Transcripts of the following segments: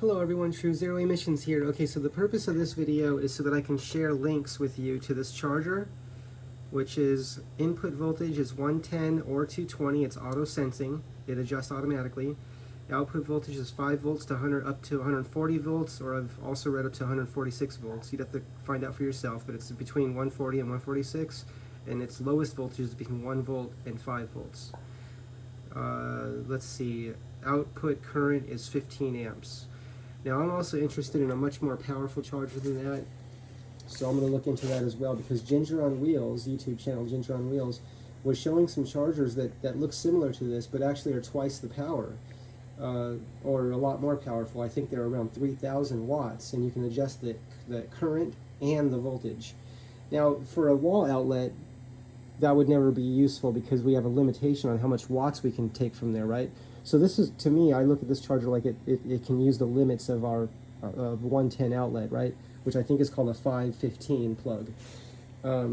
Hello everyone, True Zero Emissions here. Okay, so the purpose of this video is so that I can share links with you to this charger, which is input voltage is 110 or 220. It's auto sensing. It adjusts automatically. Output voltage is 5 volts to 100 up to 140 volts, or I've also read up to 146 volts. You'd have to find out for yourself, but it's between 140 and 146, and its lowest voltage is between 1 volt and 5 volts. Let's see, output current is 15 amps. Now I'm also interested in a much more powerful charger than that, so I'm going to look into that as well, because Ginger on Wheels, YouTube channel Ginger on Wheels, was showing some chargers that look similar to this, but actually are twice the power, or a lot more powerful. I think they're around 3,000 watts, and you can adjust the current and the voltage. Now, for a wall outlet, that would never be useful because we have a limitation on how much watts we can take from there, right? So this is, to me, I look at this charger like it can use the limits of our 110 outlet, right? Which I think is called a 515 plug. But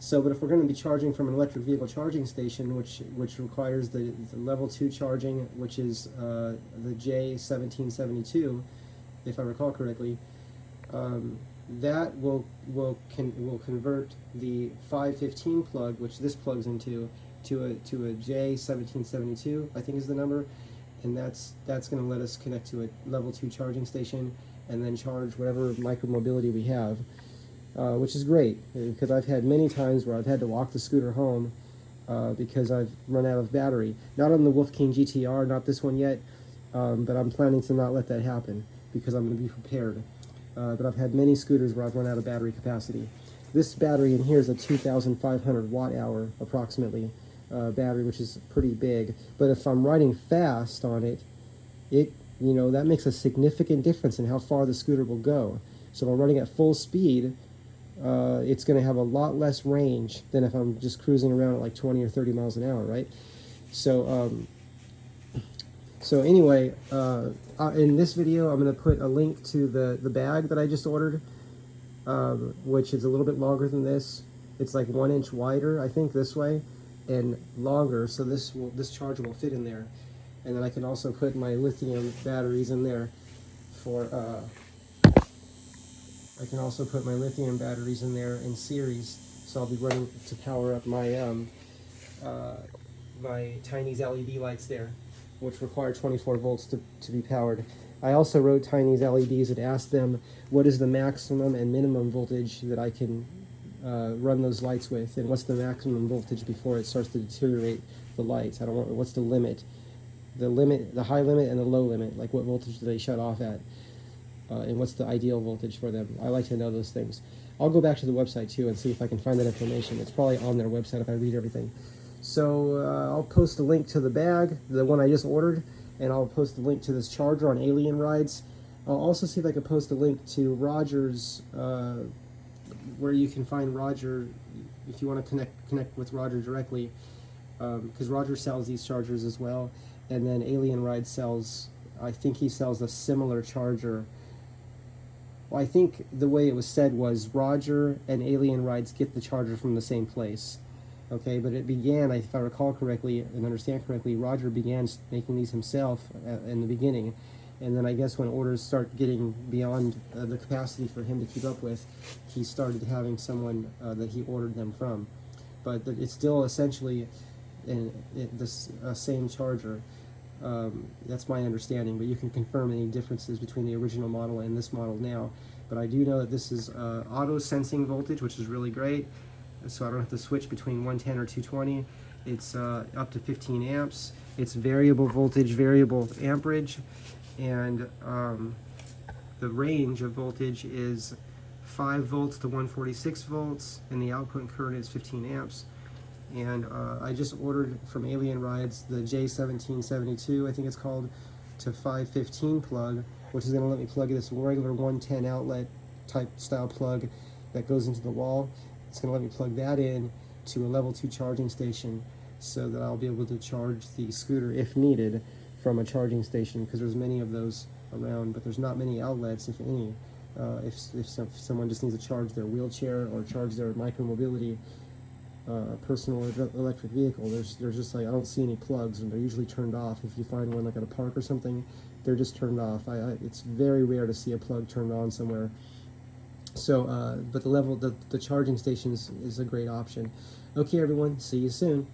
if we're going to be charging from an electric vehicle charging station, which requires the level 2 charging, which is the J1772, if I recall correctly, that will convert the 515 plug, which this plugs into, to a J1772, I think is the number, and that's going to let us connect to a level 2 charging station and then charge whatever micromobility we have, which is great, because I've had many times where I've had to walk the scooter home because I've run out of battery. Not on the Wolf King GTR, not this one yet, but I'm planning to not let that happen because I'm going to be prepared. But I've had many scooters where I've run out of battery capacity. This battery in here is a 2,500 watt hour approximately battery, which is pretty big. But if I'm riding fast on it, that makes a significant difference in how far the scooter will go. So if I'm running at full speed, it's going to have a lot less range than if I'm just cruising around at like 20 or 30 miles an hour, right? So anyway, in this video, I'm going to put a link to the bag that I just ordered, which is a little bit longer than this. It's like 1 inch wider, I think, this way, and longer, so this charger will fit in there. And then I can also put my lithium batteries in there I can also put my lithium batteries in there in series, so I'll be running to power up my my Tiny's LED lights there, which require 24 volts to be powered. I also wrote Tiny's LEDs and asked them what is the maximum and minimum voltage that I can run those lights with, and what's the maximum voltage before it starts to deteriorate the lights. What's the limit? The high limit and the low limit, like what voltage do they shut off at? And what's the ideal voltage for them? I like to know those things. I'll go back to the website too and see if I can find that information. It's probably on their website if I read everything. So I'll post a link to the bag, the one I just ordered, and I'll post a link to this charger on Alien Rides. I'll also see if I can post a link to Roger's, where you can find Roger if you want to connect with Roger directly, because Roger sells these chargers as well. And then Alien Rides sells, I think he sells a similar charger. Well, I think the way it was said was Roger and Alien Rides get the charger from the same place. Okay, but it began, if I recall correctly and understand correctly, Roger began making these himself in the beginning. And then I guess when orders start getting beyond the capacity for him to keep up with, he started having someone that he ordered them from. But it's still essentially this same charger. That's my understanding, but you can confirm any differences between the original model and this model now. But I do know that this is auto sensing voltage, which is really great, so I don't have to switch between 110 or 220. It's up to 15 amps. It's variable voltage, variable amperage, and the range of voltage is 5 volts to 146 volts, and the output current is 15 amps. And I just ordered from Alien Rides the J1772, I think it's called, to 515 plug, which is going to let me plug this regular 110 outlet type style plug that goes into the wall. It's going to let me plug that in to a level 2 charging station, so that I'll be able to charge the scooter if needed from a charging station, because there's many of those around, but there's not many outlets, if any. If someone just needs to charge their wheelchair or charge their micromobility, personal electric vehicle. There's just like, I don't see any plugs, and they're usually turned off. If you find one like at a park or something, they're just turned off. It's very rare to see a plug turned on somewhere. So, but the charging stations is a great option. Okay, everyone, see you soon.